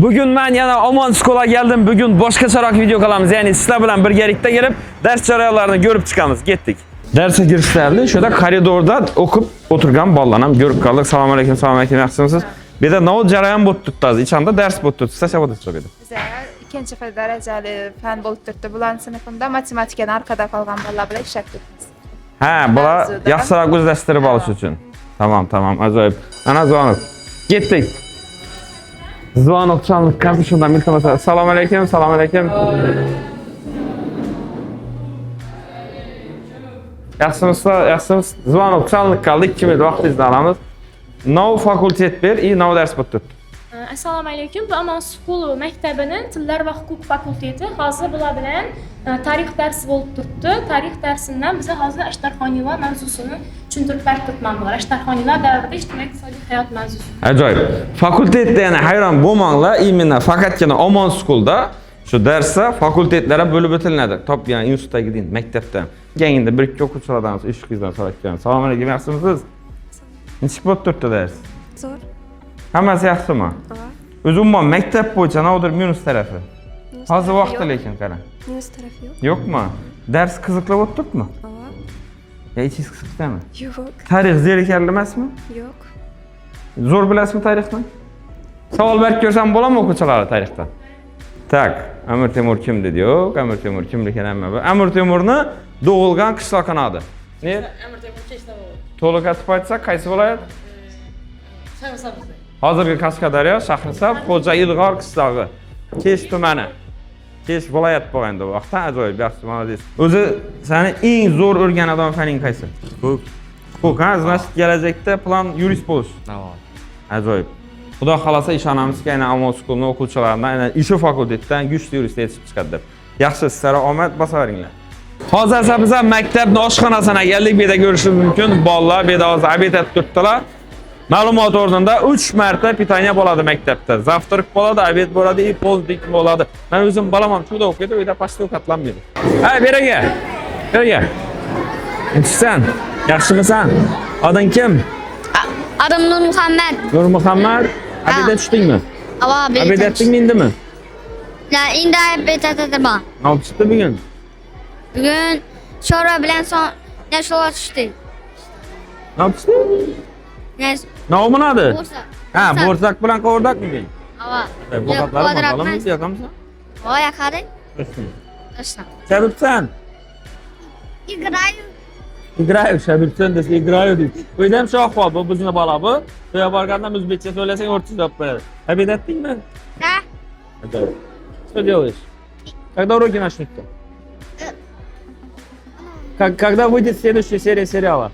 Bugun men yana Omon School'a geldim. Bugun boshqacharoq video qilamiz. Ya'ni sizlar bilan birgalikda kelib, dars jarayonlarini ko'rib chiqamiz. Ketdik. Darsga kirishlardi. Shunda koridorda o'qib o'tirgan bolalarni ham ko'rib qoldik. Assalomu alaykum, yaxshimisiz? Bu yerda nima jarayon bo'lib turibdi? Ichanda dars bo'lib turibdi. Sizlar shabada chiqadi. Bizlar ikkinchi darajali fan bo'lib turibdi. Bularning sinfimda matematikadan orqada qolgan bolalar bilan ishlayapmiz. Ha, bular yaxshiroq o'zlashtirib olish uchun. Tamam, ajoyib. Ana Zvonok. Ketdik. Zvonok çalınıp kaldı şundan iltimos. Assalomu alaykum. Yaxshimisiz? Zvonok çalınıp kaldı. 2 minut vaqtingizni olamiz. Nov fakultet ber, nov dars bo'lib turibdi. Assalomu alaykum. Bu Omon School maktabining tillar va huquq fakulteti hozir bular bilan tarix darsi bo'lib turibdi. Tarix darsidan biz hozir Ashtarxoniylar mavzusini tushuntirib beribman. Bular Ashtarxoniylar davrida ijtimoiy iqtisodiy hayot mavzusi. Ajoyib. Fakultetda yana hayron bo'lmanglar, imенно faqatgina Omon School'da shu darsda fakultetlar bo'lib o'tiladi. Top yana institutdagi din, maktabda. Keyinda bir ikki o'quvchilardan ishqingizdan so'rayman. Assalomu alaykum, yaxshimisiz? Nechta bo'lib turibdi dars? Zo'r. Hammasi yaxshimi? Umuman maktab bo'yicha navodir minus tarafi. Hozir vaqti lekin qara. Minus tarafi yo'q. Yo'qmi? Dars qiziqli bo'lib turibmi? Ya ichingiz qiziqdami? Yo'q. Tarix zerikarli emasmi? Yo'q. Zo'r bilasizmi tarixni? Savol berib ko'rsam bo'ladimi o'quvchilar tarixdan? Tak, Amir Temur kim dedi? Yo'q, Amir Temur kimligini hamma biladi. Amir Temurni tug'ilgan qishloq qanadi. Ne? Amir Temur kechda bo'ldi. To'liq aytib aytsak, qaysi viloyat? Shahrisabz. Hozirgi Qashqadaryo, Shahrisabz, Xo'ja Ilg'or qishlog'i. Kesh tumani. Kesh viloyat bo'lganda bu vaqtda ajoyib, yaxshi, молодец. O'zi seni eng zo'r o'rganadigan faning qaysi? Huquq, ha? Значит, kelajakda plan yurist bo'lish. Ajoyib. Xudo xolasa ishonamizki, aynan Omon School'ning o'quvchilaridan, aynan ish fakultetidan kuchli yurist yetishib chiqadi deb. Yaxshi, sizlarga omad bosaveringlar. Hozir esa biz maktabning oshxonasiga keldik. Bu yerda ko'rishingiz mumkin. Bolalar bu yerda hozir obed etib turibdilar. Ma'lumot o'rnida 3 marta pitaniya bo'ladi maktabda. Zavtrak bo'ladi, obed bo'ladi, и pozdnik bo'ladi. Men o'zim balam ham shunda o'qiydi, u yerda pastda ovqatlanmaydi. Ha, beraga. Sen, yaxshimisan? Ading kim? Adım Nur Muhammed. Nur Muhammed. Obedga tushdingmi? Obed etdingmi indimi? La endi obed etdim. Ne yapıştı bugün? Bugun chorva bilan nashvot tushdi. Ne yapıştı? Ne olmadı adı? Borsa. Ha, borsak bilan qovurdak mı bugün? Ava. Bu katları bakalım mı? Yakamsa? Voy, qarang. Toshla. Şabirsan? Igrayu. Şabirsan desa igrayu deydi. Bu yerda ham shu ahvol, bu bizni bola bu. Bu yerga borganda o'zbekcha so'rasang o'rtizlab qo'yadi. Obed etdingmi? Да. Что делаешь? Когда уроки начнутся? Когда выйдет следующая серия сериала?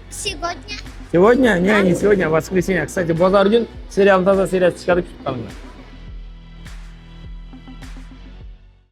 Сегодня. Сегодня? Не сегодня, а в воскресенье. Кстати, базар gün serialın taza seriyası çıkardık.